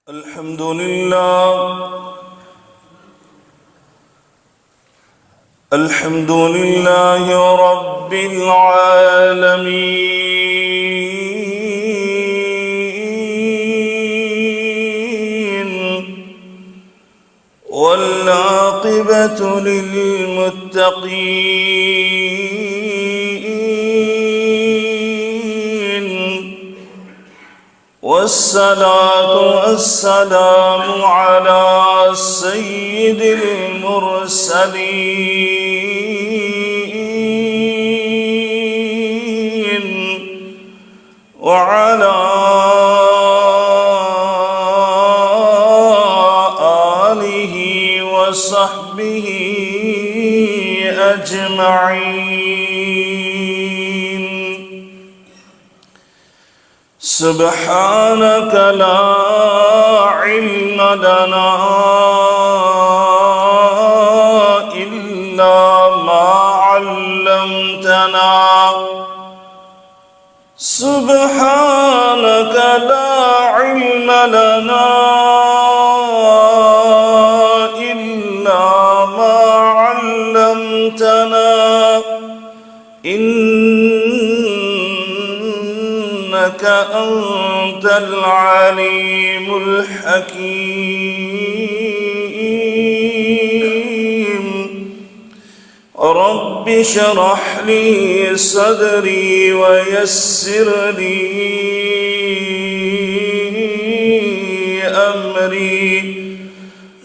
الحمد لله رب العالمين والعاقبة للمتقين والصلاة والسلام على سيد المرسلين وعلى آله وصحبه أجمعين. سبحانك لا علم لنا إلا ما علمتنا. سبحانك لا علم لنا إلا ما علمتنا إنك أنت العليم الحكيم. رب اشرح لي صدري ويسر لي أمري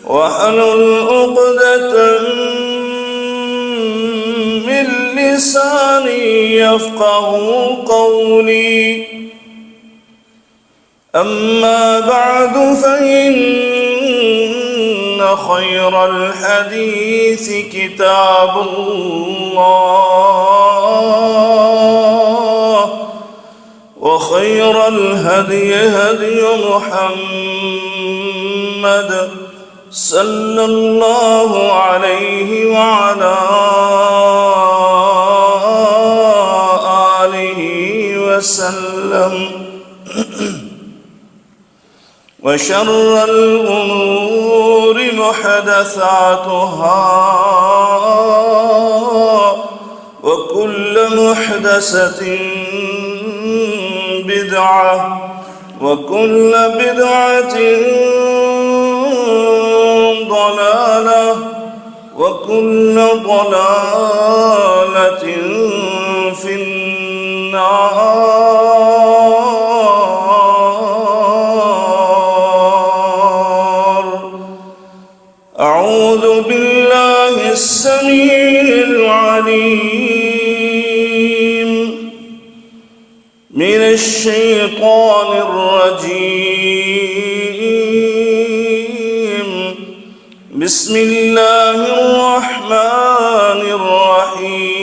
واحلل عقدة من لساني يفقه قولي. أما بعد فإن خير الحديث كتاب الله وخير الهدي هدي محمد صلى الله عليه وعلى آله وسلم. وشر الأمور محدثاتها وكل محدثة بدعة وكل بدعة ضلالة وكل ضلالة في النار. أعوذ بالله السميع العليم من الشيطان الرجيم. بسم الله الرحمن الرحيم.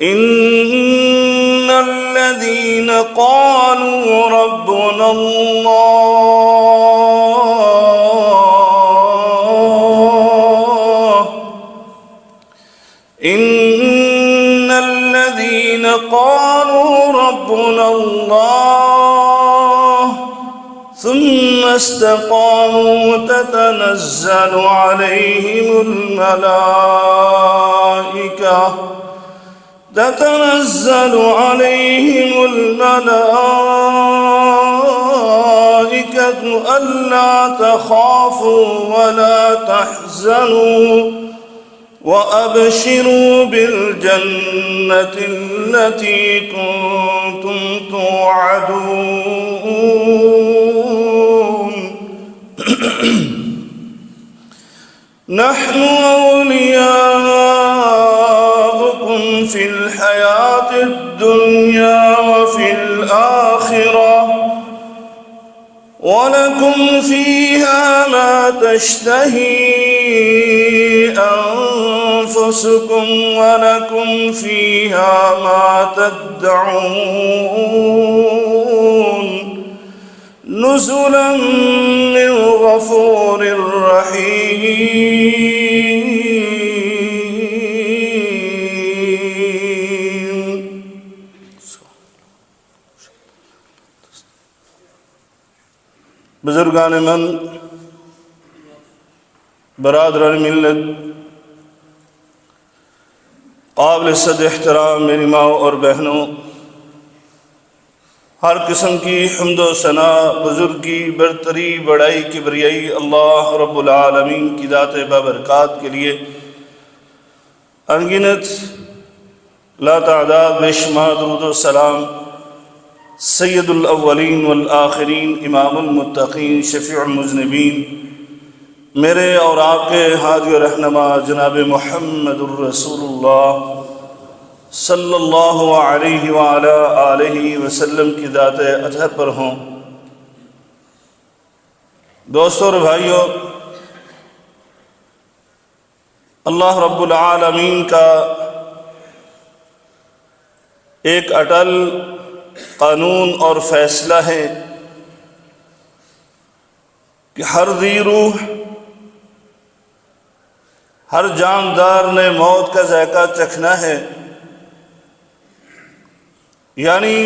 إن الذين قالوا ربنا الله إن الذين قالوا ربنا الله ثم استقاموا تتنزل عليهم الملائكة ألا تخافوا ولا تحزنوا وأبشروا بالجنة التي كنتم توعدون. نحن أولياؤكم في الحياة الدنيا وفي الآخرة ولكم فيها ما تشتهي أنفسكم ولكم فيها ما تدعون نزلا من غفور رحيم. بزرگان من، برادران ملت، قابل صد احترام میری ماں اور بہنوں، ہر قسم کی حمد و ثنا، بزرگی، برتری، بڑائی، کبریائی اللہ رب العالمین کی ذات بابرکات کے لیے انگنت لا تعداد بے شمار درود و سلام سید الاولین والآخرین، امام المتقین، شفیع المذنبین، میرے اور آپ کے ہادی و رہنما جناب محمد الرسول اللہ صلی اللہ علیہ وعلا آلہ وسلم کی ذات اطہر پر ہوں۔ دوستوں اور بھائیوں، اللہ رب العالمین کا ایک اٹل قانون اور فیصلہ ہے کہ ہر ذی روح، ہر جاندار نے موت کا ذائقہ چکھنا ہے، یعنی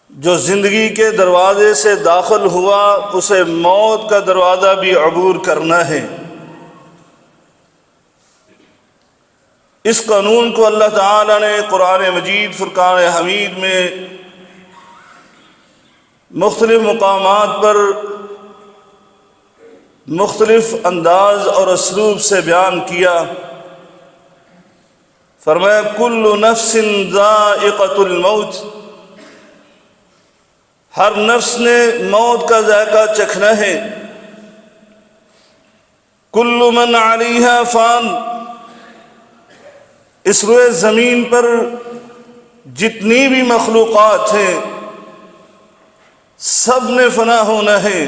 جو زندگی کے دروازے سے داخل ہوا اسے موت کا دروازہ بھی عبور کرنا ہے۔ اس قانون کو اللہ تعالیٰ نے قرآن مجید فرقان حمید میں مختلف مقامات پر مختلف انداز اور اسلوب سے بیان کیا۔ فرمایا کل نفس ذائقۃ الموت، ہر نفس نے موت کا ذائقہ چکھنا ہے۔ کل من علیہا فان، اس روئے زمین پر جتنی بھی مخلوقات ہیں سب نے فنا ہونا ہے۔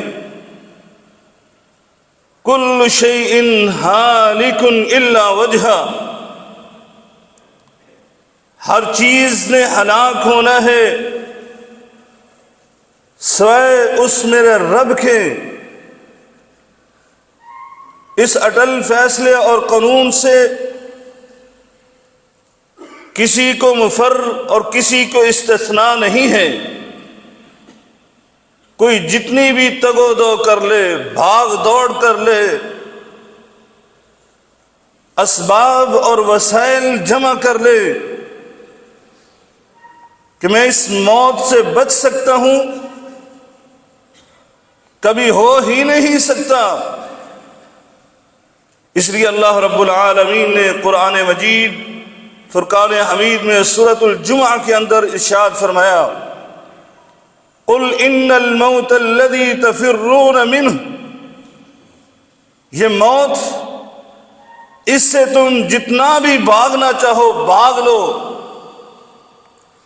کل شیء ہالک الا وجہہ، ہر چیز نے ہلاک ہونا ہے سوائے اس میرے رب کے۔ اس اٹل فیصلے اور قانون سے کسی کو مفر اور کسی کو استثناء نہیں ہے۔ کوئی جتنی بھی تگ و دو کر لے، بھاگ دوڑ کر لے، اسباب اور وسائل جمع کر لے کہ میں اس موت سے بچ سکتا ہوں، کبھی ہو ہی نہیں سکتا۔ اس لیے اللہ رب العالمین نے قرآن مجید فرقان حمید میں سورۃ الجمعہ کے اندر ارشاد فرمایا قل ان الموت الذی تفرون منہ، یہ موت، اس سے تم جتنا بھی بھاگنا چاہو بھاگ لو،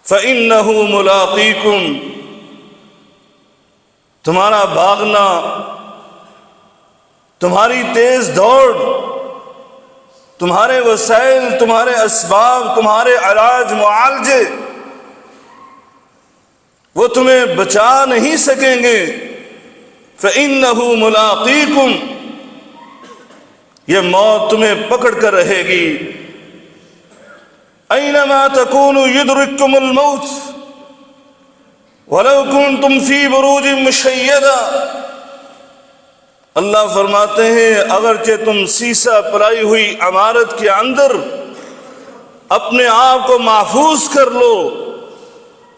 فإنہ ملاقیکم، تمہارا بھاگنا، تمہاری تیز دوڑ، تمہارے وسائل، تمہارے اسباب، تمہارے علاج معالجے، وہ تمہیں بچا نہیں سکیں گے۔ فإنہ ملاقیکم، یہ موت تمہیں پکڑ کر رہے گی۔ اینما تکونوا یدرککم الموت ولو کنتم فی بروج مشیدہ، اللہ فرماتے ہیں اگرچہ تم سیسہ پلائی ہوئی عمارت کے اندر اپنے آپ کو محفوظ کر لو،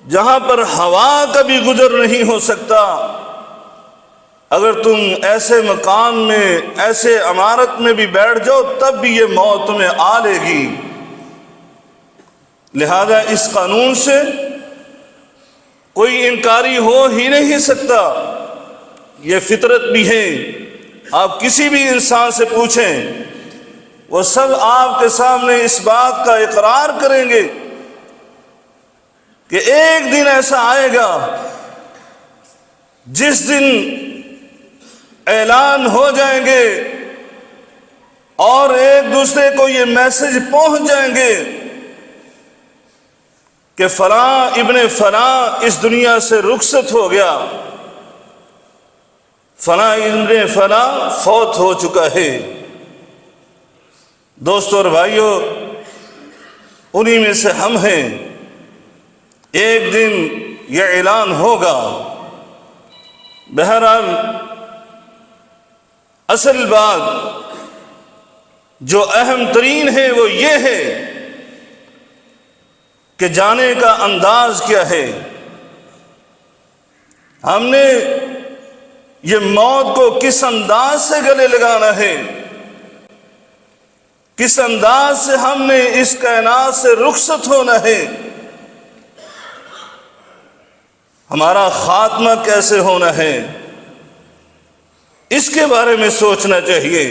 جہاں پر ہوا کا بھی گزر نہیں ہو سکتا، اگر تم ایسے مکان میں، ایسے عمارت میں بھی بیٹھ جاؤ تب بھی یہ موت تمہیں آ لے گی۔ لہذا اس قانون سے کوئی انکاری ہو ہی نہیں سکتا، یہ فطرت بھی ہے۔ آپ کسی بھی انسان سے پوچھیں، وہ سب آپ کے سامنے اس بات کا اقرار کریں گے کہ ایک دن ایسا آئے گا جس دن اعلان ہو جائیں گے اور ایک دوسرے کو یہ میسج پہنچ جائیں گے کہ فلاں ابن فلاں اس دنیا سے رخصت ہو گیا، فلاں ابن فلاں فوت ہو چکا ہے۔ دوستو اور بھائیو، انہی میں سے ہم ہیں۔ ایک دن یہ اعلان ہوگا بہرحال اصل بات جو اہم ترین ہے وہ یہ ہے کہ جانے کا انداز کیا ہے. ہم نے یہ موت کو کس انداز سے گلے لگانا ہے، کس انداز سے ہم نے اس کائنات سے رخصت ہونا ہے، ہمارا خاتمہ کیسے ہونا ہے، اس کے بارے میں سوچنا چاہیے.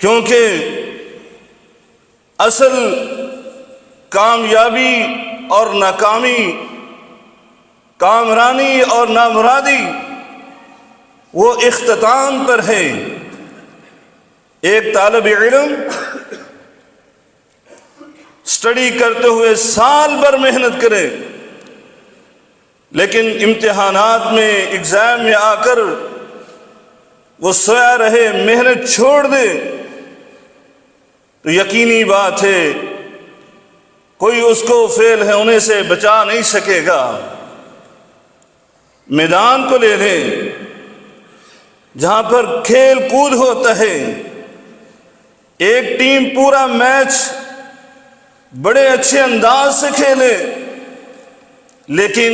کیونکہ اصل کامیابی اور ناکامی، کامرانی اور نامرادی وہ اختتام پر ہے. ایک طالب علم اسٹڈی کرتے ہوئے سال بھر محنت کرے، لیکن امتحانات میں، ایگزام میں آ کر وہ سویا رہے، محنت چھوڑ دے، تو یقینی بات ہے کوئی اس کو فیل ہونے سے بچا نہیں سکے گا. میدان کو لے لیں جہاں پر کھیل کود ہوتا ہے، ایک ٹیم پورا میچ بڑے اچھے انداز سے کھیلے، لیکن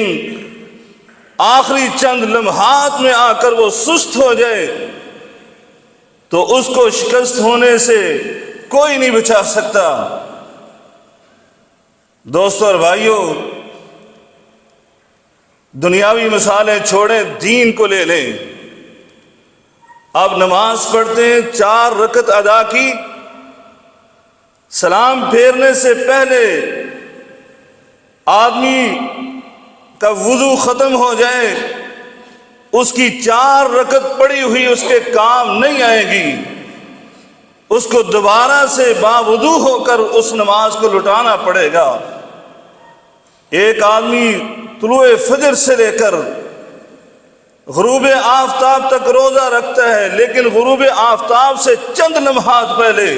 آخری چند لمحات میں آ کر وہ سست ہو جائے تو اس کو شکست ہونے سے کوئی نہیں بچا سکتا. دوستو اور بھائیوں، دنیاوی مثالیں چھوڑیں، دین کو لے لیں. آپ نماز پڑھتے ہیں، 4 رکعت ادا کی، سلام پھیرنے سے پہلے آدمی کا وضو ختم ہو جائے، اس کی 4 رکعت پڑی ہوئی اس کے کام نہیں آئے گی، اس کو دوبارہ سے باوضو ہو کر اس نماز کو لٹانا پڑے گا. ایک آدمی طلوع فجر سے لے کر غروب آفتاب تک روزہ رکھتا ہے، لیکن غروب آفتاب سے چند لمحات پہلے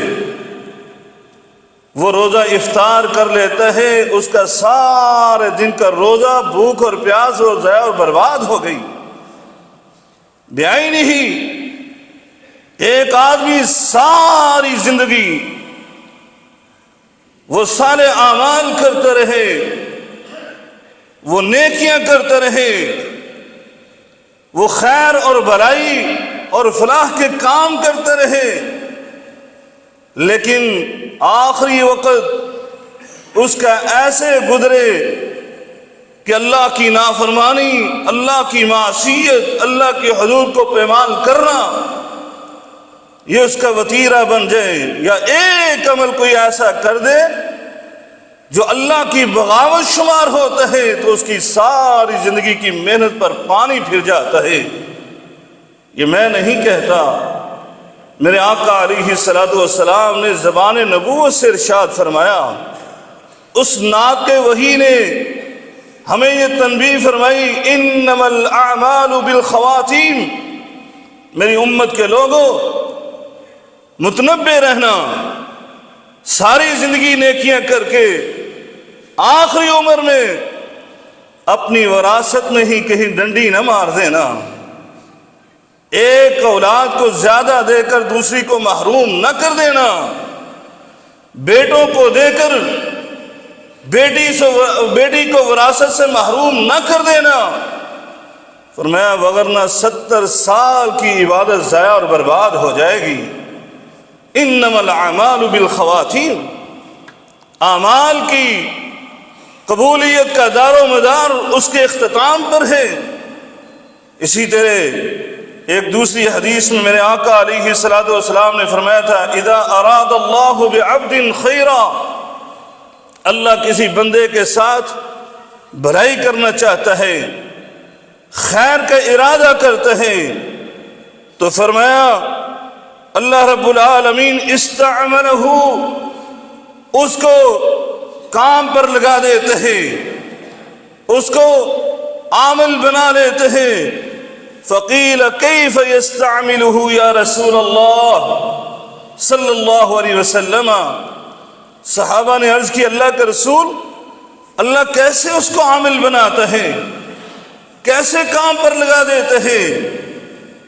وہ روزہ افطار کر لیتا ہے، اس کا سارے دن کا روزہ بھوک اور پیاس اور ضائع اور برباد ہو گئی. بیائی نہیں. ایک آدمی ساری زندگی وہ صالح اعمال کرتا رہے، وہ نیکیاں کرتا رہے، وہ خیر اور بھلائی اور فلاح کے کام کرتے رہے، لیکن آخری وقت اس کا ایسے گزرے کہ اللہ کی نافرمانی، اللہ کی معصیت، اللہ کی حدود کو پامال کرنا یہ اس کا وتیرہ بن جائے، یا ایک عمل کوئی ایسا کر دے جو اللہ کی بغاوت شمار ہوتا ہے تو اس کی ساری زندگی کی محنت پر پانی پھر جاتا ہے. یہ میں نہیں کہتا، میرے آقا علیہ الصلوۃ والسلام نے زبان نبوت سے ارشاد فرمایا. اس ناطق وحی نے ہمیں یہ تنبیہ فرمائی، انما الاعمال بالخواتیم. میری امت کے لوگوں، متنبہ رہنا، ساری زندگی نیکیاں کر کے آخری عمر میں اپنی وراثت میں ہی کہیں ڈنڈی نہ مار دینا. ایک اولاد کو زیادہ دے کر دوسری کو محروم نہ کر دینا، بیٹوں کو دے کر بیٹی کو وراثت سے محروم نہ کر دینا. فرمایا وگرنہ 70 سال کی عبادت ضائع اور برباد ہو جائے گی. انما الاعمال بالخواتیم. اعمال کی قبولیت کا دار و مدار اس کے اختتام پر ہے. اسی طرح ایک دوسری حدیث میں میرے آقا علیہ الصلوۃ والسلام نے فرمایا تھا، اذا اراد اللہ بعبد خیرا. اللہ کسی بندے کے ساتھ بھلائی کرنا چاہتا ہے، خیر کا ارادہ کرتا ہے، تو فرمایا اللہ رب العالمین استعملہ، اس کو کام پر لگا دیتے ہیں، اس کو عامل بنا لیتے ہیں. فقیل کیف یستعملہ یا رسول اللہ صلی اللہ علیہ وسلم. صحابہ نے عرض کی، اللہ کا رسول، اللہ کیسے اس کو عامل بناتا ہے؟ کیسے کام پر لگا دیتے ہیں۔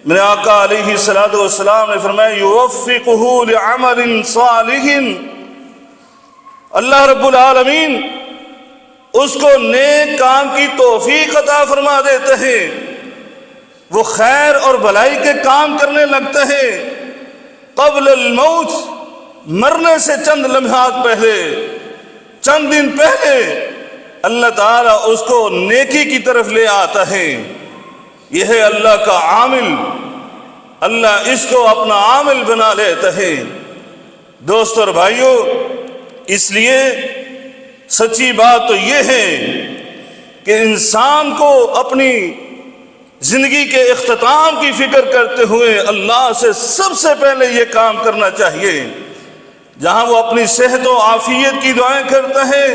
میرے آقا علیہ الصلوۃ والسلام نے فرمایا یوفقہ لعمل صالح، اللہ رب العالمین اس کو نیک کام کی توفیق عطا فرما دیتے ہیں، وہ خیر اور بھلائی کے کام کرنے لگتے ہیں قبل الموت، مرنے سے چند لمحات پہلے، چند دن پہلے اللہ تعالیٰ اس کو نیکی کی طرف لے آتا ہے۔ یہ ہے اللہ کا عامل، اللہ اس کو اپنا عامل بنا لیتا ہے۔ دوستو اور بھائیو، اس لیے سچی بات تو یہ ہے کہ انسان کو اپنی زندگی کے اختتام کی فکر کرتے ہوئے اللہ سے سب سے پہلے یہ کام کرنا چاہیے۔ جہاں وہ اپنی صحت و عافیت کی دعائیں کرتا ہے،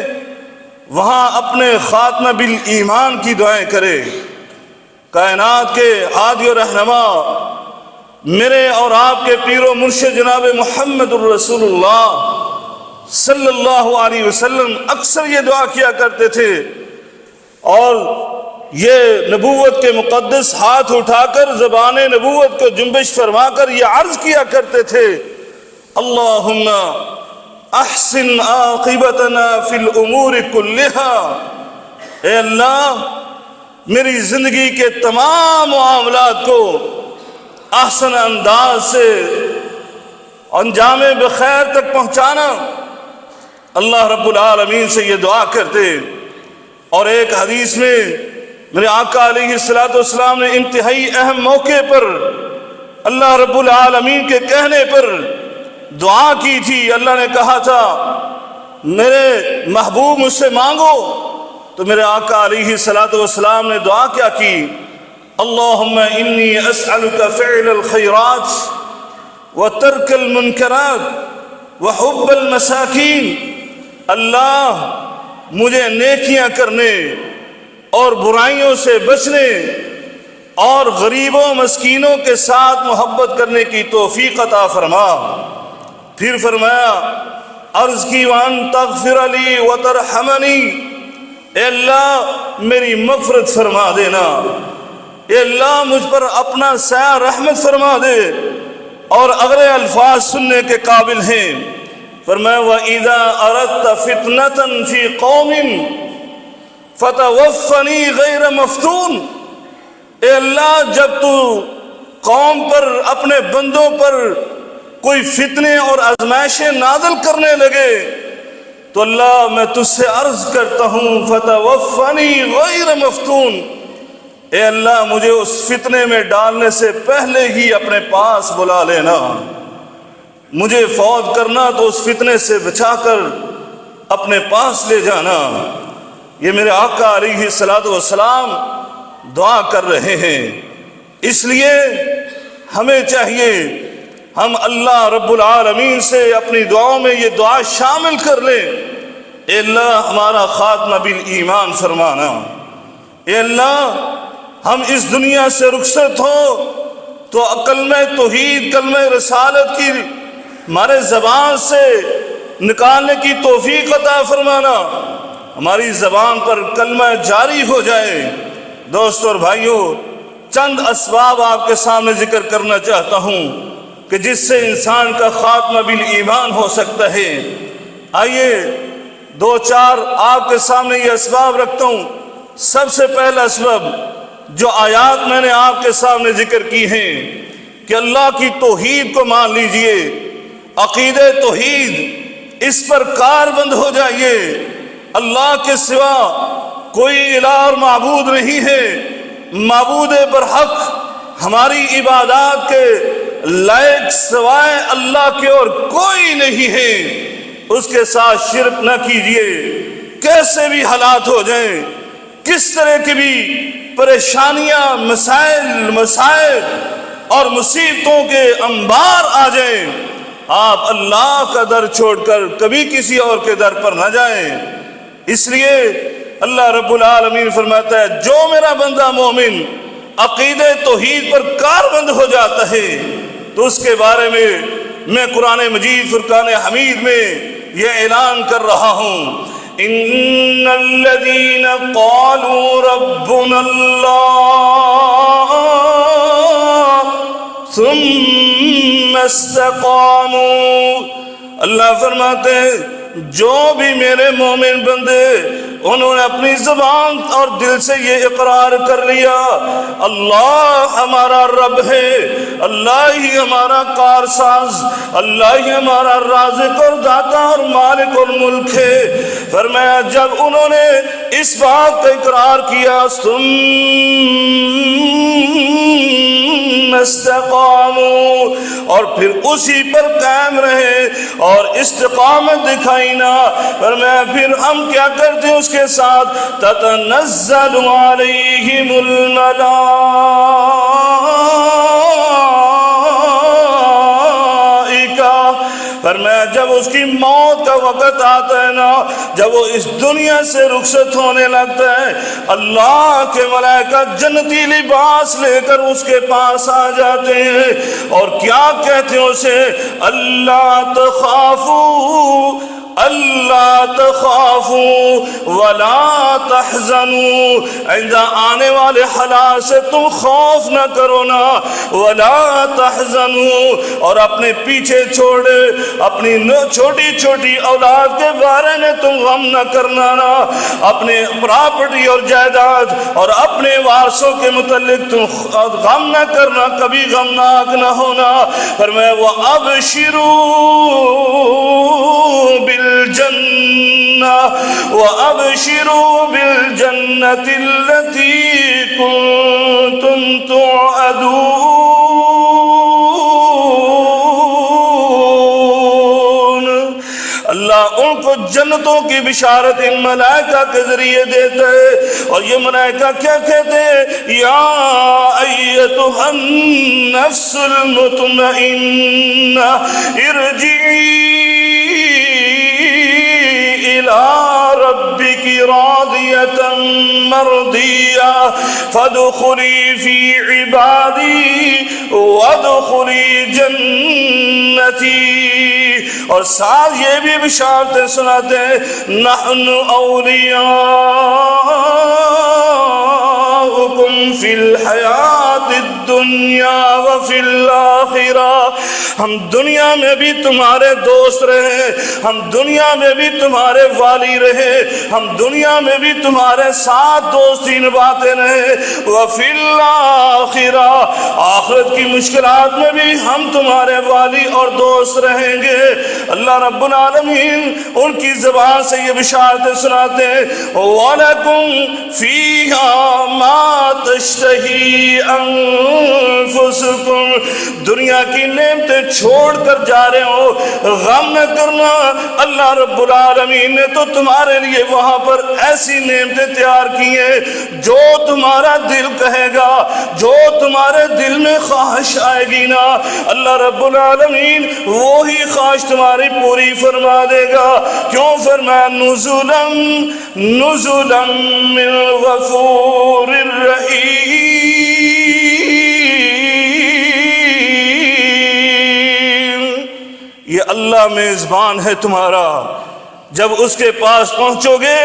وہاں اپنے خاتمہ بالایمان کی دعائیں کرے۔ کائنات کے ہادی و رہنما میرے اور آپ کے پیر و مرشد جناب محمد الرسول اللہ صلی اللہ علیہ وسلم اکثر یہ دعا کیا کرتے تھے، اور یہ نبوت کے مقدس ہاتھ اٹھا کر زبان نبوت کو جنبش فرما کر یہ عرض کیا کرتے تھے اللہم احسن عاقبتنا فی الامور کلہا، اے اللہ میری زندگی کے تمام معاملات کو احسن انداز سے انجام بخیر تک پہنچانا۔ اللہ رب العالمین سے یہ دعا کرتے، اور ایک حدیث میں میرے آقا علیہ الصلوۃ والسلام نے انتہائی اہم موقع پر اللہ رب العالمین کے کہنے پر دعا کی تھی۔ اللہ نے کہا تھا میرے محبوب مجھ سے مانگو، تو میرے آقا علیہ الصلوۃ والسلام نے دعا کیا کی، اللہم انی اسألک فعل الخیرات وترک المنکرات وحب المساکین، اللہ مجھے نیکیاں کرنے اور برائیوں سے بچنے اور غریبوں مسکینوں کے ساتھ محبت کرنے کی توفیق عطا فرما۔ پھر فرمایا عرض کی وان تغفر لی وترحمنی، اے اللہ میری مغفرت فرما دینا، اے اللہ مجھ پر اپنا سایہ رحمت فرما دے۔ اور اگلے الفاظ سننے کے قابل ہیں، فرمایا وَإِذَا أَرَدْتَ فِتْنَةً فِي قَوْمٍ فَتَوَفَّنِي غَيْرَ مَفْتُونٍ، اے اللہ جب تو قوم پر اپنے بندوں پر کوئی فتنے اور آزمائشیں نازل کرنے لگے تو اللہ میں تجھ سے عرض کرتا ہوں فَتَوَفَّنِي غَيْرَ مَفْتُونٍ، اے اللہ مجھے اس فتنے میں ڈالنے سے پہلے ہی اپنے پاس بلا لینا، مجھے فوت کرنا تو اس فتنے سے بچا کر اپنے پاس لے جانا۔ یہ میرے آقا علیہ الصلوۃ والسلام دعا کر رہے ہیں۔ اس لیے ہمیں چاہیے ہم اللہ رب العالمین سے اپنی دعاؤں میں یہ دعا شامل کر لیں، اے اللہ ہمارا خاتمہ بالایمان فرمانا، اے اللہ ہم اس دنیا سے رخصت ہو تو کلمہ توحید کلمہ رسالت کی ہمارے زبان سے نکالنے کی توفیق عطا فرمانا، ہماری زبان پر کلمہ جاری ہو جائے۔ دوستو اور بھائیوں، چند اسباب آپ کے سامنے ذکر کرنا چاہتا ہوں کہ جس سے انسان کا خاتمہ بالایمان ہو سکتا ہے۔ آئیے دو چار آپ کے سامنے یہ اسباب رکھتا ہوں۔ سب سے پہلا سبب جو آیات میں نے آپ کے سامنے ذکر کی ہیں کہ اللہ کی توحید کو مان لیجئے، عقیدہ توحید اس پر کار بند ہو جائیے۔ اللہ کے سوا کوئی الہ اور معبود نہیں ہے، معبود برحق ہماری عبادات کے لائق سوائے اللہ کے اور کوئی نہیں ہے، اس کے ساتھ شرک نہ کیجیے۔ کیسے بھی حالات ہو جائیں، کس طرح کی بھی پریشانیاں مسائل اور مصیبتوں کے انبار آ جائیں، آپ اللہ کا در چھوڑ کر کبھی کسی اور کے در پر نہ جائیں۔ اس لیے اللہ رب العالمین فرماتا ہے جو میرا بندہ مومن عقیدہ توحید پر کاربند ہو جاتا ہے تو اس کے بارے میں قرآن مجید فرقان حمید میں یہ اعلان کر رہا ہوں ان الذين قالوا ربنا الله ثم استقاموا، اللہ فرماتے ہیں جو بھی میرے مومن بندے انہوں نے اپنی زبان اور دل سے یہ اقرار کر لیا اللہ ہمارا رب ہے، اللہ ہی ہمارا کارساز، اللہ ہی ہمارا رازق اور داتا اور مالک اور ملک ہے، فرمایا جب انہوں نے اس بات کا اقرار کیا ثم استقاموا، اور پھر اسی پر قائم رہے اور استقامت دکھائی نا، فرمایا پھر ہم کیا کرتے ہیں اس کے ساتھ تتنزل علیہم الملائکہ، فرمایا جب اس کی موت کا وقت آتا ہے نا، جب وہ اس دنیا سے رخصت ہونے لگتا ہے، اللہ کے ملائکہ جنتی لباس لے کر اس کے پاس آ جاتے ہیں اور کیا کہتے ہیں اسے اللہ تخافوا اللہ تخافوا ولا تحزنوا، آئندہ آنے والے حالات سے تم خوف نہ کرو نا، ولا تحزنوا، اور اپنے پیچھے چھوڑے اپنی چھوٹی چھوٹی اولاد کے بارے میں تم غم نہ کرنا نا، اپنے پراپرٹی اور جائیداد اور اپنے وارثوں کے متعلق تم غم نہ کرنا، کبھی غمناک نہ ہونا، فرمایا وَأَبْشِرُوا بالجنة وَأَبْشِرُوا بالجنة التي كنتم توعدون، اللہ ان کو جنتوں کی بشارت ان ملائکہ کے ذریعے دیتا ہے، اور یہ ملائکہ کیا کہتے ہیں یا ایتھا النفس المطمئنہ ارجعی إلى ربك راضية مرضية فادخلي في عبادي وادخلي جنتي، اور ساتھ یہ بھی بشارتیں سناتے ہیں نحن اولیاؤکم فی الحیات الدنیا وفی الآخرہ، ہم دنیا میں بھی تمہارے دوست رہے، ہم دنیا میں بھی تمہارے والی رہے، ہم دنیا میں بھی تمہارے ساتھ دوستی نبھاتے رہے، وفی الآخرہ آخرت کی مشکلات میں بھی ہم تمہارے والی اور دوست رہیں گے۔ اللہ رب العالمین ان کی زبان سے یہ بشارتیں سناتے ہیں وَلَكُمْ فِيهَا مَا تَشْتَهِي أَنفُسُكُمْ، دنیا کی نعمتیں چھوڑ کر جا رہے ہو، غم نہ کرنا، اللہ رب العالمین نے تو تمہارے لیے وہاں پر ایسی نعمتیں تیار کی ہیں جو تمہارا دل کہے گا، جو تمہارے دل میں خواہش آئے گی نا، اللہ رب العالمین وہی خواہش تمہاری پوری فرما دے گا۔ کیوں فرمایا نزلا من غفور الرحیم، یہ اللہ میزبان ہے تمہارا، جب اس کے پاس پہنچو گے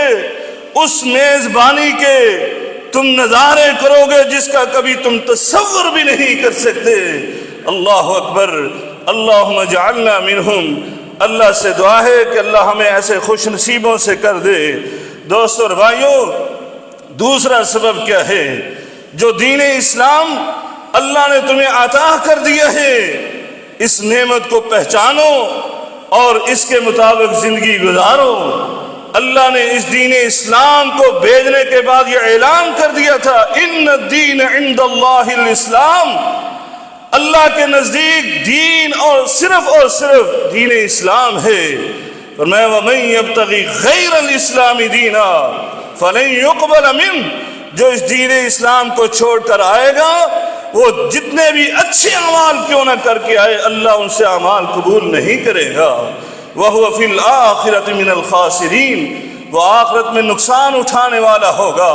اس میزبانی کے تم نظارے کرو گے جس کا کبھی تم تصور بھی نہیں کر سکتے۔ اللہ اکبر، اللہم اجعلنا منہم، اللہ سے دعا ہے کہ اللہ ہمیں ایسے خوش نصیبوں سے کر دے۔ دوستو اور بھائیوں، دوسرا سبب کیا ہے؟ جو دین اسلام اللہ نے تمہیں عطا کر دیا ہے، اس نعمت کو پہچانو اور اس کے مطابق زندگی گزارو۔ اللہ نے اس دین اسلام کو بھیجنے کے بعد یہ اعلان کر دیا تھا ان الدین عند اللہ الاسلام، اللہ کے نزدیک دین اور صرف دین اسلام ہے۔ فرمایا وَمَن يَبْتَغِي غَيْرَ الْإِسْلَامِ دِينًا فَلَن يُقْبَلَ مِنْهُ، جو اس دین اسلام کو چھوڑ کر آئے گا وہ جتنے بھی اچھے اعمال کیوں نہ کر کے آئے، اللہ ان سے اعمال قبول نہیں کرے گا۔ وَهُوَ فِي الْآخِرَةِ مِنَ الْخَاسِرِينَ، وہ آخرت میں نقصان اٹھانے والا ہوگا۔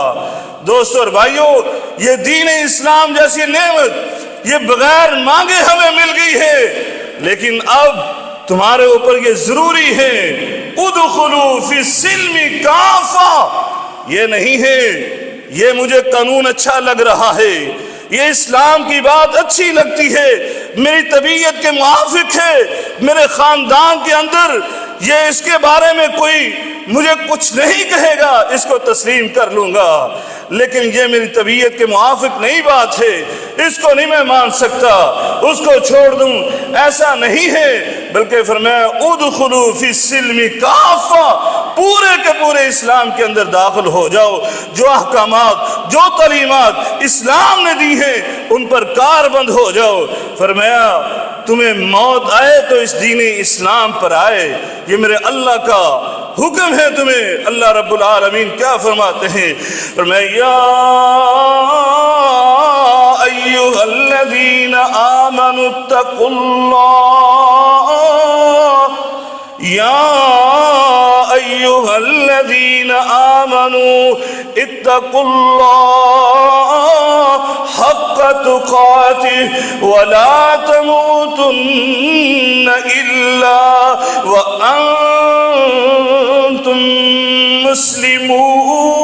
دوستو اور بھائیوں، یہ دین اسلام جیسی نعمت یہ بغیر مانگے ہمیں مل گئی ہے، لیکن اب تمہارے اوپر یہ ضروری ہے ادخلوا فی السلم کافہ، یہ نہیں ہے یہ مجھے قانون اچھا لگ رہا ہے، یہ اسلام کی بات اچھی لگتی ہے، میری طبیعت کے موافق ہے، میرے خاندان کے اندر یہ اس کے بارے میں کوئی مجھے کچھ نہیں کہے گا، اس کو تسلیم کر لوں گا، لیکن یہ میری طبیعت کے موافق نہیں بات ہے، اس کو نہیں میں مان سکتا، اس کو چھوڑ دوں، ایسا نہیں ہے، بلکہ فرمایا ادخلوا فی السلم کافہ، پورے کے پورے اسلام کے اندر داخل ہو جاؤ، جو احکامات جو تعلیمات اسلام نے دی ہیں ان پر کار بند ہو جاؤ۔ فرمایا تمہیں موت آئے تو اس دین اسلام پر آئے، یہ میرے اللہ کا حکم ہے تمہیں۔ اللہ رب العالمین کیا فرماتے ہیں؟ فرمایا یا ایھا الذین آمنوا اتقوا اللہ، یا ایھا الذین آمنوا اتقوا اللہ حق تقاتہ ولا تموتن الا وانتم مسلمون۔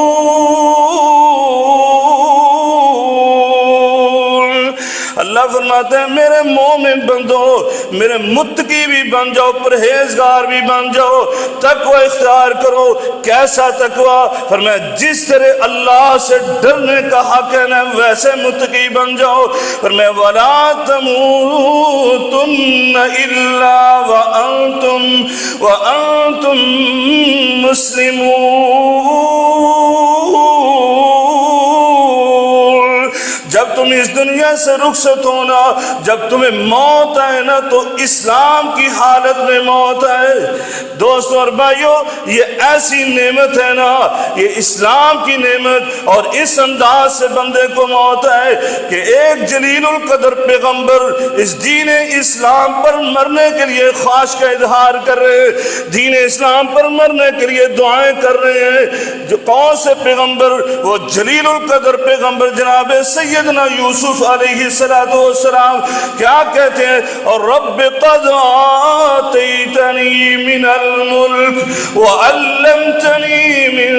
اللہ فرماتے ہیں میرے مومن بندو، میرے متقی بھی بن جاؤ، پرہیزگار بھی بن جاؤ، تقوی اختیار کرو۔ کیسا تقوی؟ فرمایا جس طرح اللہ سے ڈرنے کا حق ہے نا ویسے متقی بن جاؤ۔ فرمایا وَلَا تَمُوتُنَّ إِلَّا وَأَنْتُمْ مُسْلِمُونَ۔ جب تم اس دنیا سے رخصت ہونا، جب تمہیں موت آئے نا تو اسلام کی حالت میں موت آئے۔ دوستوں اور بھائیوں، یہ ایسی نعمت ہے نا، یہ اسلام کی نعمت، اور اس انداز سے بندے کو موت آئے کہ ایک جلیل القدر پیغمبر اس دین اسلام پر مرنے کے لیے خواہش کا اظہار کر رہے ہیں، دین اسلام پر مرنے کے لیے دعائیں کر رہے ہیں۔ جو کون سے پیغمبر؟ وہ جلیل القدر پیغمبر جناب سیدنا یوسف علیہ السلام کیا کہتے ہیں؟ اور رب قد آتیتنی من الملک وعلمتنی من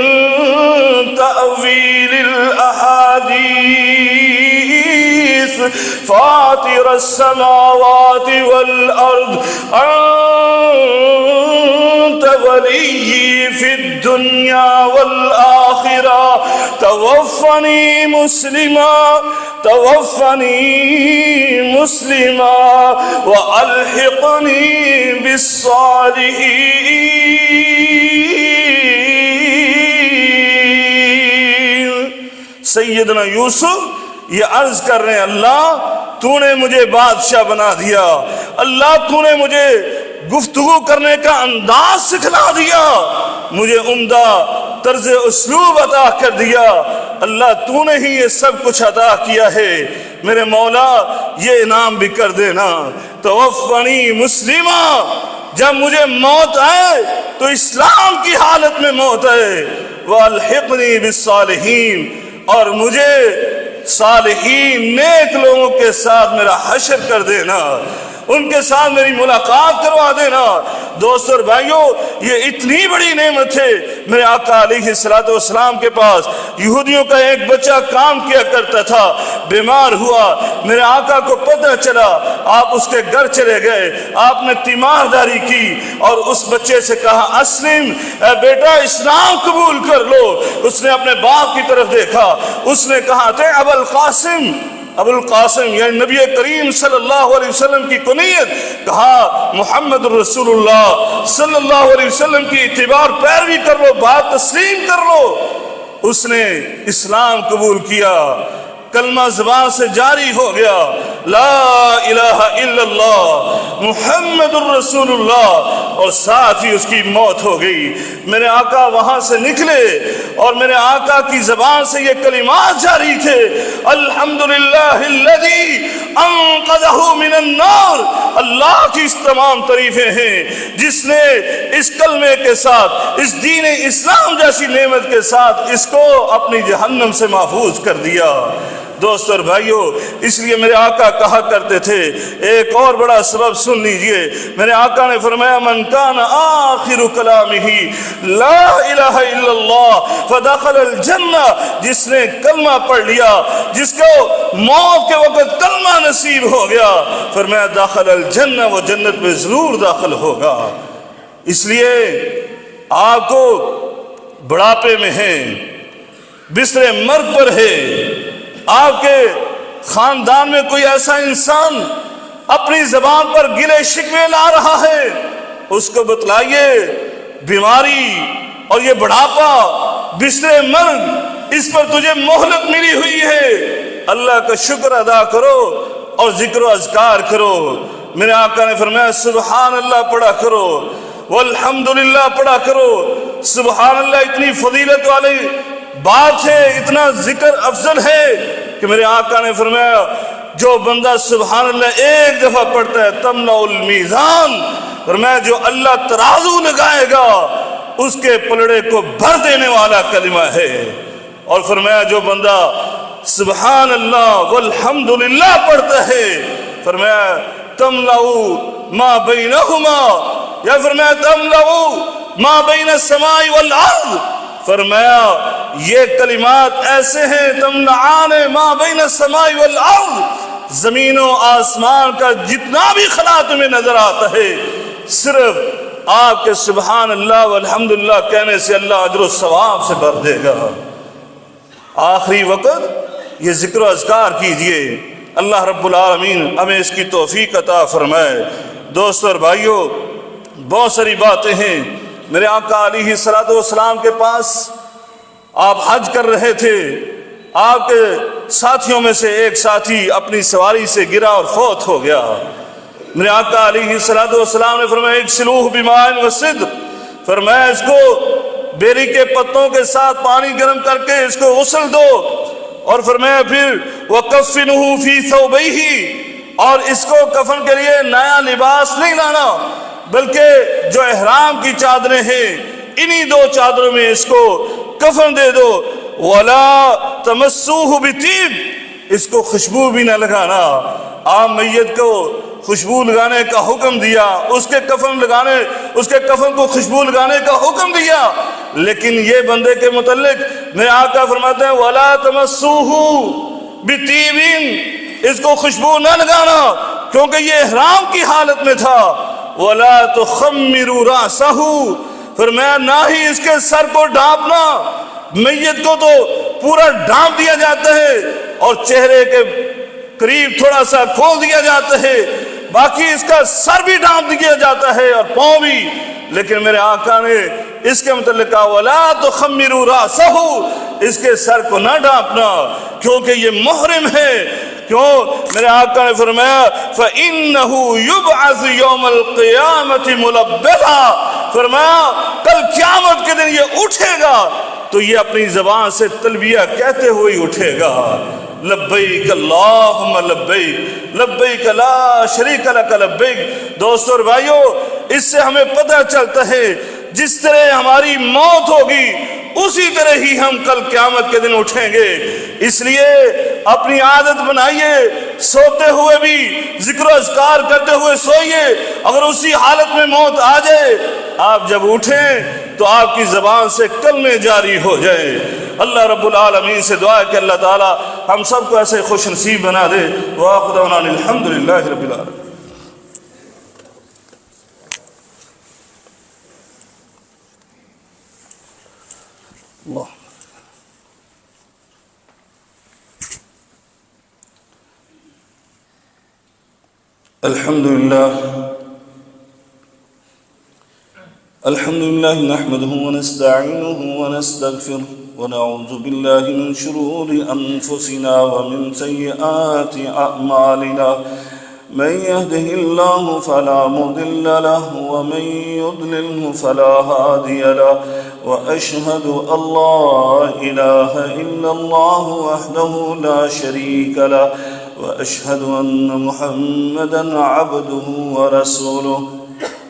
تأویل الاحادیث فاطر السماوات والارض انت ولی فی الدنیا والآخرہ توفنی مسلما وألحقنی بالصالحین۔ سیدنا یوسف یہ عرض کر رہے ہیں اللہ تو نے مجھے بادشاہ بنا دیا، اللہ تو نے مجھے گفتگو کرنے کا انداز سکھلا دیا، مجھے عمدہ طرز اسلوب عطا کر دیا، اللہ تو نے ہی یہ سب کچھ عطا کیا ہے، میرے مولا یہ انعام بھی کر دینا۔ توفنی مسلمہ، جب مجھے موت آئے تو اسلام کی حالت میں موت آئے، والحقنی بالصالحین، اور مجھے صالحین نیک لوگوں کے ساتھ میرا حشر کر دینا، ان کے ساتھ میری ملاقات کروا دینا۔ دوستو اور بھائیوں، یہ اتنی بڑی نعمت ہے۔ میرے آقا علیہ السلام کے پاس یہودیوں کا ایک بچہ کام کیا کرتا تھا، بیمار ہوا، میرے آقا کو پتہ چلا، آپ اس کے گھر چلے گئے، آپ نے تیمارداری کی اور اس بچے سے کہا اسلم، اے بیٹا اسلام قبول کر لو۔ اس نے اپنے باپ کی طرف دیکھا، اس نے کہا تھے ابو القاسم، ابو القاسم یعنی نبی کریم صلی اللہ علیہ وسلم کی کنیت، کہا محمد رسول اللہ صلی اللہ علیہ وسلم کی اتباع اور پیروی کر لو، بات تسلیم کر لو۔ اس نے اسلام قبول کیا، کلمہ زبان سے جاری ہو گیا، لا الہ الا اللہ محمد الرسول اللہ، اور ساتھ ہی اس کی موت ہو گئی۔ میرے آقا وہاں سے نکلے اور میرے آقا کی زبان سے یہ کلمات جاری تھے، الحمدللہ الذی انقذہ من النار، اللہ کی اس تمام تعریفیں ہیں جس نے اس کلمے کے ساتھ، اس دین اسلام جیسی نعمت کے ساتھ اس کو اپنی جہنم سے محفوظ کر دیا۔ دوست اور بھائیوں، اس لیے میرے آقا کہا کرتے تھے، ایک اور بڑا سبب سن لیجئے، میرے آقا نے فرمایا من کان آخر کلامہ لا الہ الا اللہ فدخل الجنہ، جس نے کلمہ پڑھ لیا، جس کو موت کے وقت کلمہ نصیب ہو گیا، فرمایا داخل الجنہ، وہ جنت میں ضرور داخل ہوگا۔ اس لیے آپ کو بڑھاپے میں ہیں، بستر مرگ پر ہے، آپ کے خاندان میں کوئی ایسا انسان اپنی زبان پر گلے شکوے لا رہا ہے، اس کو بتلائیے بیماری اور یہ بڑھاپا، بستر مرگ، اس پر تجھے مہلت ملی ہوئی ہے، اللہ کا شکر ادا کرو اور ذکر و اذکار کرو۔ میرے آقا نے فرمایا سبحان اللہ پڑھا کرو، والحمدللہ پڑھا کرو۔ سبحان اللہ اتنی فضیلت والی بات ہے، اتنا ذکر افضل ہے کہ میرے آقا نے فرمایا جو بندہ سبحان اللہ ایک دفعہ پڑھتا ہے تملأ المیزان، فرمایا جو اللہ ترازو لگائے گا اس کے پلڑے کو بھر دینے والا کلمہ ہے۔ اور فرمایا جو بندہ سبحان اللہ والحمدللہ پڑھتا ہے، فرمایا تملأ ما بینہما، یا فرمایا تملأ ما بین السماء والارض، فرمایا یہ کلمات ایسے ہیں تملعان ما بین السماء والارض، زمین و آسمان کا جتنا بھی خلا تمہیں نظر آتا ہے، صرف آپ کے سبحان اللہ والحمدللہ کہنے سے اللہ اجر و ثواب سے بھر دے گا۔ آخری وقت یہ ذکر و اذکار کیجئے، اللہ رب العالمین ہمیں اس کی توفیق عطا فرمائے۔ دوستو اور بھائیوں، بہت ساری باتیں ہیں۔ میرے آقا علیہ الصلوۃ والسلام کے پاس آپ حج کر رہے تھے، آپ کے ساتھیوں میں سے ایک ساتھی اپنی سواری سے گرا اور فوت ہو گیا۔ میرے آقا علیہ الصلوۃ والسلام نے فرمایا اغسلوہ بماء وصدر، فرمایا اس کو بیری کے پتوں کے ساتھ پانی گرم کر کے اس کو غسل دو، اور فرمایا پھر وَكَفِّنُهُ فِي ثَوْبَيْهِ، اور اس کو کفن کے لیے نیا لباس نہیں لانا بلکہ جو احرام کی چادریں ہیں انہی دو چادروں میں اس کو کفن دے دو، وَلَا تَمَسُّوهُ بِطِيبٍ، اس کو خوشبو بھی نہ لگانا۔ آپ میت کو خوشبو لگانے کا حکم دیا، اس کے کفن کو خوشبو لگانے کا حکم دیا، لیکن یہ بندے کے متعلق میرے آقا فرماتے ہیں وَلَا تَمَسُّوهُ بِطِيبٍ، اس کو خوشبو نہ لگانا کیونکہ یہ احرام کی حالت میں تھا۔ وَلَا تُخَمِّرُوا رَأْسَهُ، فرمایا نہ ہی اس کے سر کو ڈھانپنا، میت کو تو پورا ڈھانپ دیا جاتا ہے اور چہرے کے قریب تھوڑا سا کھول دیا جاتا ہے، باقی اس کا سر بھی ڈھانپ دیا جاتا ہے اور پاؤں بھی، لیکن میرے آقا نے اس کے متعلق کہا وَلَا تُخَمِّرُوا رَأْسَهُ، اس کے سر کو نہ ڈھانپنا کیونکہ یہ محرم ہے۔ کیوں؟ میرے آقا نے فرمایا فَإِنَّهُ يُبْعَثُ يَوْمَ الْقِيَامَةِ مُلَبِّذًا، فرمایا کل قیامت کے دن یہ اٹھے گا تو یہ اپنی زبان سے تلبیہ کہتے ہوئے اٹھے گا، لبیک اللہم لبیک، لبیک لا شریک لک لبیک۔ دوستو اور بھائیوں، اس سے ہمیں پتہ چلتا ہے جس طرح ہماری موت ہوگی اسی طرح ہی ہم کل قیامت کے دن اٹھیں گے۔ اس لیے اپنی عادت بنائیے، سوتے ہوئے بھی ذکر و اذکار کرتے ہوئے سوئیے، اگر اسی حالت میں موت آ جائے آپ جب اٹھیں تو آپ کی زبان سے کلمے جاری ہو جائے۔ اللہ رب العالمین سے دعا ہے کہ اللہ تعالی ہم سب کو ایسے خوش نصیب بنا دے۔ وآخر دعوانا الحمدللہ رب العالمین۔ اللہ الحمدللہ نحمده ونستعینه ونستغفره ونعوذ باللہ من شرور انفسنا ومن سیئات اعمالنا، من يهده الله فلا مضل له ومن يضلله فلا هادي له، وأشهد أن لا إله إلا الله وحده لا شريك له، وأشهد أن محمدا عبده ورسوله۔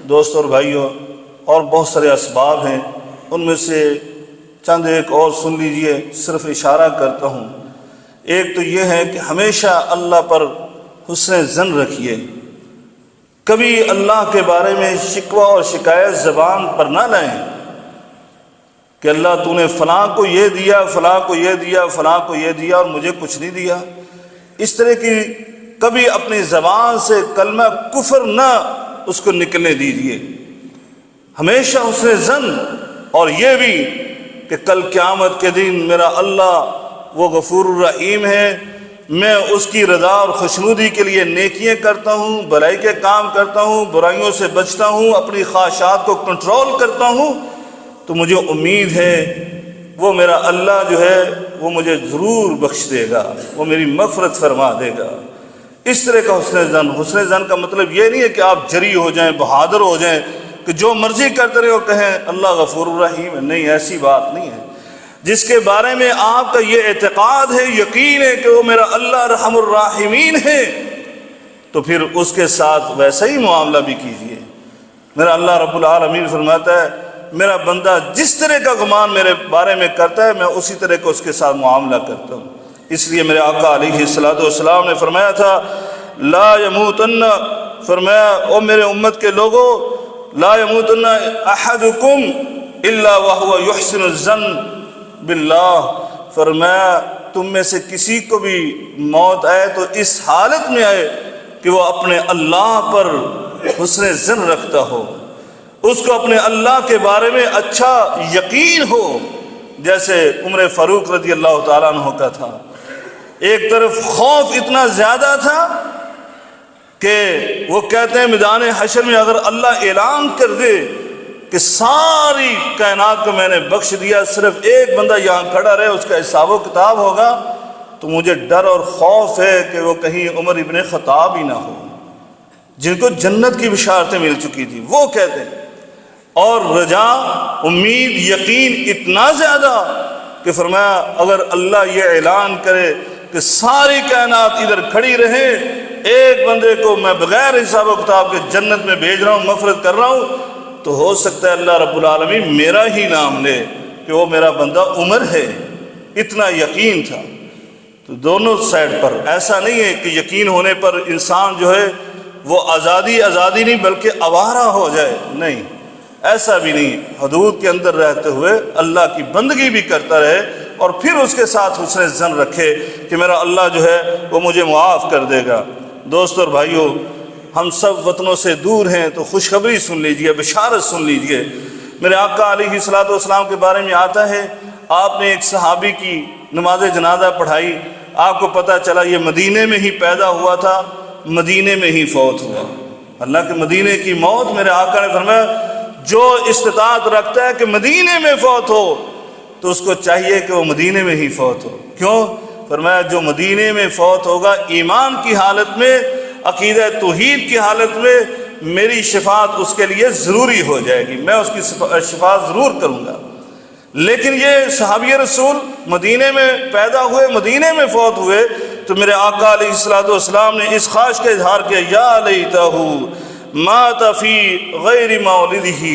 دوستو اور بھائیو، اور بہت سارے اسباب ہیں، ان میں سے چند ایک اور سن لیجئے، صرف اشارہ کرتا ہوں۔ ایک تو یہ ہے کہ ہمیشہ اللہ پر حسن ظن رکھیے، کبھی اللہ کے بارے میں شکوہ اور شکایت زبان پر نہ لائیں کہ اللہ تو نے فلاں کو یہ دیا، فلاں کو یہ دیا، فلاں کو یہ دیا اور مجھے کچھ نہیں دیا۔ اس طرح کی کبھی اپنی زبان سے کلمہ کفر نہ اس کو نکلنے دیجیے، ہمیشہ حسن ظن، اور یہ بھی کہ کل قیامت کے دن میرا اللہ وہ غفور الرحیم ہے، میں اس کی رضا اور خوشنودی کے لیے نیکیاں کرتا ہوں، بھلائی کے کام کرتا ہوں، برائیوں سے بچتا ہوں، اپنی خواہشات کو کنٹرول کرتا ہوں، تو مجھے امید ہے وہ میرا اللہ جو ہے وہ مجھے ضرور بخش دے گا، وہ میری مغفرت فرما دے گا۔ اس طرح کا حسن ظن کا مطلب یہ نہیں ہے کہ آپ جری ہو جائیں، بہادر ہو جائیں کہ جو مرضی کرتے رہے ہو کہیں اللہ غفور الرحیم ہے، نہیں، ایسی بات نہیں ہے۔ جس کے بارے میں آپ کا یہ اعتقاد ہے، یقین ہے کہ وہ میرا اللہ ارحم الراحمین ہے، تو پھر اس کے ساتھ ویسا ہی معاملہ بھی کیجیے۔ میرا اللہ رب العالمین فرماتا ہے میرا بندہ جس طرح کا گمان میرے بارے میں کرتا ہے میں اسی طرح کا اس کے ساتھ معاملہ کرتا ہوں۔ اس لیے میرے آقا علیہ الصلوۃ والسلام نے فرمایا تھا لا یموتن، فرمایا او میرے امت کے لوگوں، لا یموتن احدکم الا وهو یحسن الظن باللہ، فرمایا تم میں سے کسی کو بھی موت آئے تو اس حالت میں آئے کہ وہ اپنے اللہ پر حسن ظن رکھتا ہو، اس کو اپنے اللہ کے بارے میں اچھا یقین ہو، جیسے عمر فاروق رضی اللہ تعالیٰ عنہ کا تھا۔ ایک طرف خوف اتنا زیادہ تھا کہ وہ کہتے ہیں میدان حشر میں اگر اللہ اعلان کر دے کہ ساری کائنات کو میں نے بخش دیا، صرف ایک بندہ یہاں کھڑا رہے، اس کا حساب و کتاب ہوگا، تو مجھے ڈر اور خوف ہے کہ وہ کہیں عمر ابن خطاب ہی نہ ہو، جن کو جنت کی بشارتیں مل چکی تھی، وہ کہتے ہیں۔ اور رجا، امید، یقین اتنا زیادہ کہ فرمایا اگر اللہ یہ اعلان کرے کہ ساری کائنات ادھر کھڑی رہے، ایک بندے کو میں بغیر حساب و کتاب کے جنت میں بھیج رہا ہوں، مغفرت کر رہا ہوں، تو ہو سکتا ہے اللہ رب العالمین میرا ہی نام لے کہ وہ میرا بندہ عمر ہے۔ اتنا یقین تھا۔ تو دونوں سائڈ پر ایسا نہیں ہے کہ یقین ہونے پر انسان جو ہے وہ آزادی نہیں بلکہ آوارہ ہو جائے، نہیں، ایسا بھی نہیں، حدود کے اندر رہتے ہوئے اللہ کی بندگی بھی کرتا رہے اور پھر اس کے ساتھ حسن ظن رکھے کہ میرا اللہ جو ہے وہ مجھے معاف کر دے گا۔ دوست اور بھائیو، ہم سب وطنوں سے دور ہیں تو خوشخبری سن لیجئے، بشارت سن لیجئے۔ میرے آقا علیہ الصلوۃ والسلام کے بارے میں آتا ہے آپ نے ایک صحابی کی نماز جنازہ پڑھائی، آپ کو پتہ چلا یہ مدینے میں ہی پیدا ہوا تھا، مدینے میں ہی فوت ہوا۔ اللہ کے مدینے کی موت، میرے آقا نے فرمایا جو استطاعت رکھتا ہے کہ مدینے میں فوت ہو تو اس کو چاہیے کہ وہ مدینے میں ہی فوت ہو۔ کیوں؟ فرمایا جو مدینے میں فوت ہوگا ایمان کی حالت میں، عقیدہ توحید کی حالت میں، میری شفاعت اس کے لیے ضروری ہو جائے گی، میں اس کی شفاعت ضرور کروں گا۔ لیکن یہ صحابی رسول مدینے میں پیدا ہوئے، مدینے میں فوت ہوئے، تو میرے آقا علیہ الصلوۃ والسلام نے اس خواہش کا اظہار کیا یا لیتہ مات فی غیر مولدہ،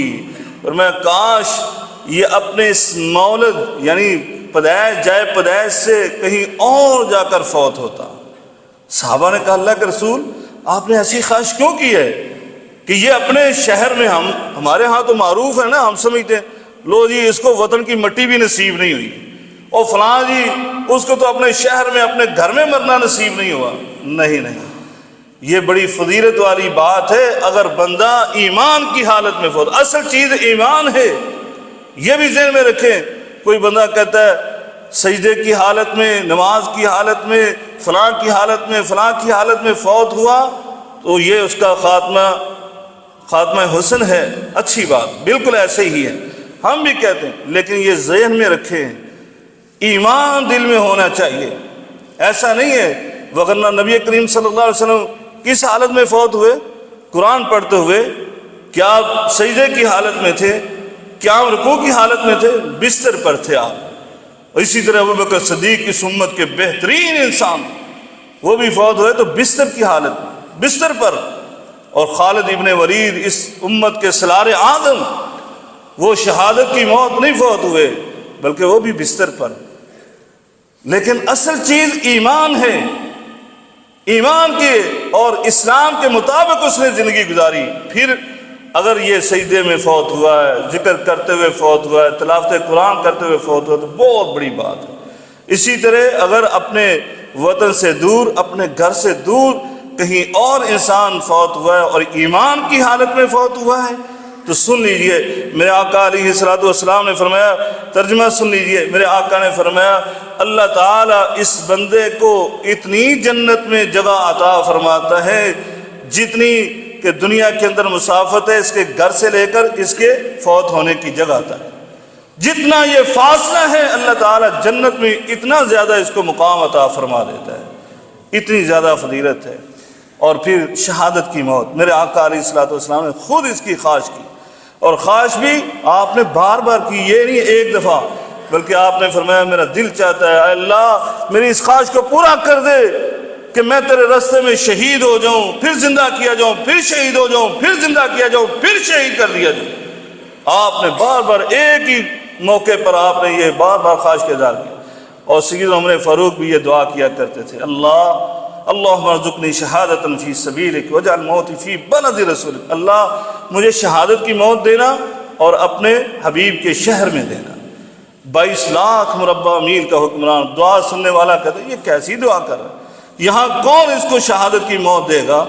اور میں کاش یہ اپنے اس مولد یعنی پیدائش، جائے پیدائش سے کہیں اور جا کر فوت ہوتا۔ صحابہ نے کہا اللہ کے رسول آپ نے ایسی خواہش کیوں کی ہے کہ یہ اپنے شہر میں، ہمارے ہاں تو معروف ہے نا، ہم سمجھتے ہیں لو جی اس کو وطن کی مٹی بھی نصیب نہیں ہوئی، اور فلاں جی اس کو تو اپنے شہر میں اپنے گھر میں مرنا نصیب نہیں ہوا۔ نہیں، یہ بڑی فضیلت والی بات ہے اگر بندہ ایمان کی حالت میں فوت، اصل چیز ایمان ہے، یہ بھی ذہن میں رکھیں۔ کوئی بندہ کہتا ہے سجدے کی حالت میں، نماز کی حالت میں، فلاں کی حالت میں، فلاں کی حالت میں فوت ہوا تو یہ اس کا خاتمہ حسن ہے، اچھی بات، بالکل ایسے ہی ہے، ہم بھی کہتے ہیں، لیکن یہ ذہن میں رکھیں ایمان دل میں ہونا چاہیے۔ ایسا نہیں ہے، وگرنہ نبی کریم صلی اللہ علیہ وسلم کس حالت میں فوت ہوئے؟ قرآن پڑھتے ہوئے۔ کیا آپ سجدے کی حالت میں تھے؟ کیا آپ رکوع کی حالت میں تھے؟ بستر پر تھے آپ۔ اسی طرح ابوبکر صدیق اس امت کے بہترین انسان، وہ بھی فوت ہوئے تو بستر کی حالت میں، بستر پر۔ اور خالد ابن ولید اس امت کے سالار اعظم، وہ شہادت کی موت نہیں فوت ہوئے بلکہ وہ بھی بستر پر۔ لیکن اصل چیز ایمان ہے، ایمان کے اور اسلام کے مطابق اس نے زندگی گزاری۔ پھر اگر یہ سجدے میں فوت ہوا ہے، ذکر کرتے ہوئے فوت ہوا ہے، تلاوت قرآن کرتے ہوئے فوت ہوا ہے، تو بہت بڑی بات ہے۔ اسی طرح اگر اپنے وطن سے دور، اپنے گھر سے دور کہیں اور انسان فوت ہوا ہے اور ایمان کی حالت میں فوت ہوا ہے تو سن لیجئے، میرے آقا علیہ الصلوۃ والسلام نے فرمایا، ترجمہ سن لیجئے، میرے آقا نے فرمایا اللہ تعالیٰ اس بندے کو اتنی جنت میں جگہ عطا فرماتا ہے جتنی کہ دنیا کے اندر مسافت ہے اس کے گھر سے لے کر اس کے فوت ہونے کی جگہ تک، جتنا یہ فاصلہ ہے اللہ تعالیٰ جنت میں اتنا زیادہ اس کو مقام عطا فرما دیتا ہے، اتنی زیادہ فضیلت ہے۔ اور پھر شہادت کی موت، میرے آقا علیہ الصلوۃ والسلام نے خود اس کی خواہش کی، اور خواہش بھی آپ نے بار بار کی، یہ نہیں ایک دفعہ، بلکہ آپ نے فرمایا میرا دل چاہتا ہے اے اللہ میری اس خواہش کو پورا کر دے کہ میں تیرے راستے میں شہید ہو جاؤں، پھر زندہ کیا جاؤں، پھر شہید ہو جاؤں، پھر زندہ کیا جاؤں، پھر شہید کر دیا جاؤں۔ آپ نے بار بار ایک ہی موقع پر آپ نے یہ بار بار خواہش کا اظہار کیا۔ اور سیدنا عمر فاروق بھی یہ دعا کیا کرتے تھے، اللہم ارزقنی شہادۃ فی سبیلک واجعل موتی فی بلد رسولک، اللہ مجھے شہادت کی موت دینا اور اپنے حبیب کے شہر میں دینا۔ 22 لاکھ مربع میل کا حکمران، دعا سننے والا کہتے ہیں یہ کیسی دعا کر رہا ہے، یہاں کون اس کو شہادت کی موت دے گا؟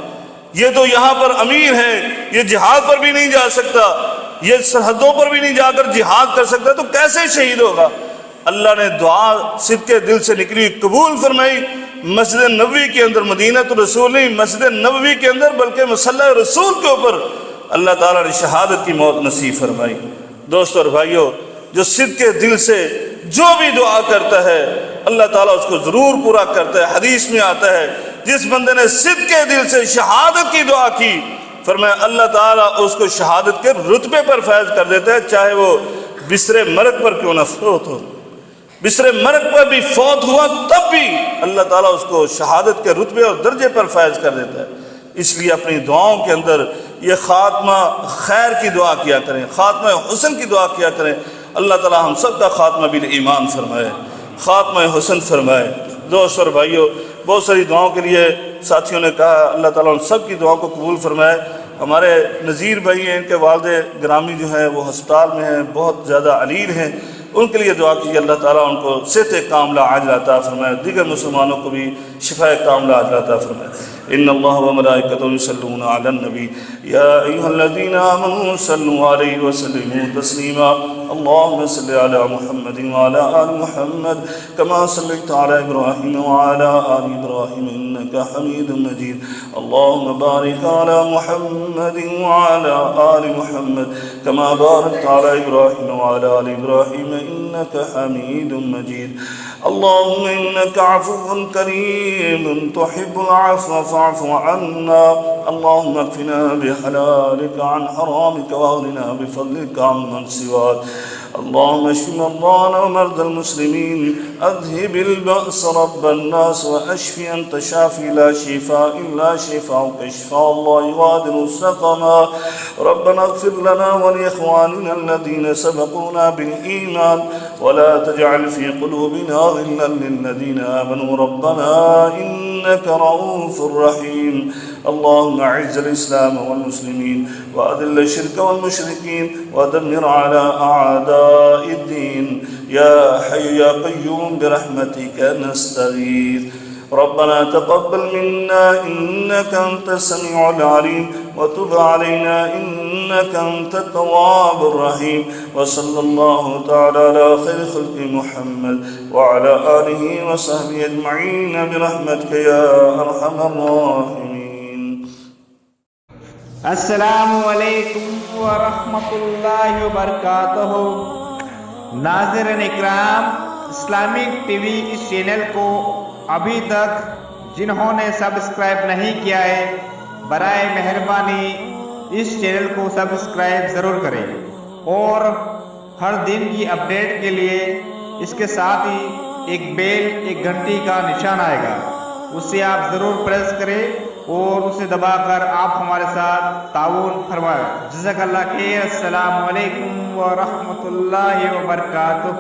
یہ تو یہاں پر امیر ہے، یہ جہاد پر بھی نہیں جا سکتا، یہ سرحدوں پر بھی نہیں جا کر جہاد کر سکتا، تو کیسے شہید ہوگا؟ اللہ نے دعا صدق کے دل سے نکلی قبول فرمائی۔ مسجد نبوی کے اندر، مدینہ رسول نہیں، مسجد نبوی کے اندر بلکہ مصلی رسول کے اوپر اللہ تعالیٰ نے شہادت کی موت نصیب فرمائی۔ دوستو اور بھائیو، جو صدق کے دل سے جو بھی دعا کرتا ہے اللہ تعالیٰ اس کو ضرور پورا کرتا ہے۔ حدیث میں آتا ہے جس بندے نے صدق کے دل سے شہادت کی دعا کی، فرمایا اللہ تعالیٰ اس کو شہادت کے رتبے پر فائز کر دیتا ہے، چاہے وہ بستر مرگ پر کیوں نہ فوت ہو، بستر مرگ پر بھی فوت ہوا تب بھی اللہ تعالیٰ اس کو شہادت کے رتبے اور درجے پر فائز کر دیتا ہے۔ اس لیے اپنی دعاؤں کے اندر یہ خاتمہ خیر کی دعا کیا کریں، خاتمہ حسن کی دعا کیا کریں۔ اللہ تعالیٰ ہم سب کا خاتمہ بالایمان فرمائے، خاتمہ حسن فرمائے۔ دوست اور بھائیوں، بہت ساری دعاؤں کے لیے ساتھیوں نے کہا، اللہ تعالیٰ ان سب کی دعاؤں کو قبول فرمائے۔ ہمارے نذیر بھائی ہیں، ان کے والد گرامی جو ہیں وہ ہسپتال میں ہیں، بہت زیادہ علیل ہیں، ان کے لیے دعا کیجیے اللہ تعالیٰ ان کو صحت کاملہ عاجلہ عطا فرمائے، دیگر مسلمانوں کو بھی شفاء کاملہ عاجلہ عطا فرمائے۔ ان اللہ وملائکتہ یصلون علی النبی یا ایھا الذین آمنوا صلوا علیہ وسلموا تسلیما اللهم صل علی محمد وعلی آل محمد کما صلیت علی ابراہیم وعلی آل ابراہیم انک حمید مجید اللهم بارک علی محمد وعلی آل محمد کما بارکت علی ابراہیم وعلی آل ابراہیم انک حمید مجید اللهم انك عفو كريم تحب العفو فاعف عنا اللهم اكفنا بحلالك عن حرامك واغننا بفضلك عمن سواك اللهم اشف مرضانا ومرضى المسلمين اذهب البأس رب الناس واشف انت شافي لا شفاء الا شفاءك شفاء الله يغادر سقما ربنا اغفر لنا ولاخواننا الذين سبقونا بالايمان ولا تجعل في قلوبنا غلا للذين آمنوا ربنا إنك رؤوف رحيم اللهم أعز الإسلام والمسلمين وأذل الشرك والمشركين ودمر على أعداء الدين يا حي يا قيوم برحمتك نستغيث ربنا تقبل منا إنك أنت السميع العليم وتب علينا إنك أنت التواب الرحيم وصلى الله تعالى على خير خلق محمد وعلى آله وصحبه أجمعين برحمتك يا أرحم الراحمين. السلام علیکم ورحمۃ اللہ وبرکاتہ. ناظرین اکرام، اسلامک ٹی وی اس چینل کو ابھی تک جنہوں نے سبسکرائب نہیں کیا ہے برائے مہربانی اس چینل کو سبسکرائب ضرور کریں اور ہر دن کی اپڈیٹ کے لیے اس کے ساتھ ہی ایک بیل، ایک گھنٹی کا نشان آئے گا، اسے آپ ضرور پریس کریں اور اسے دبا کر آپ ہمارے ساتھ تعاون فرمائیں. جزاک اللہ خیر. السلام علیکم ورحمۃ اللہ وبرکاتہ.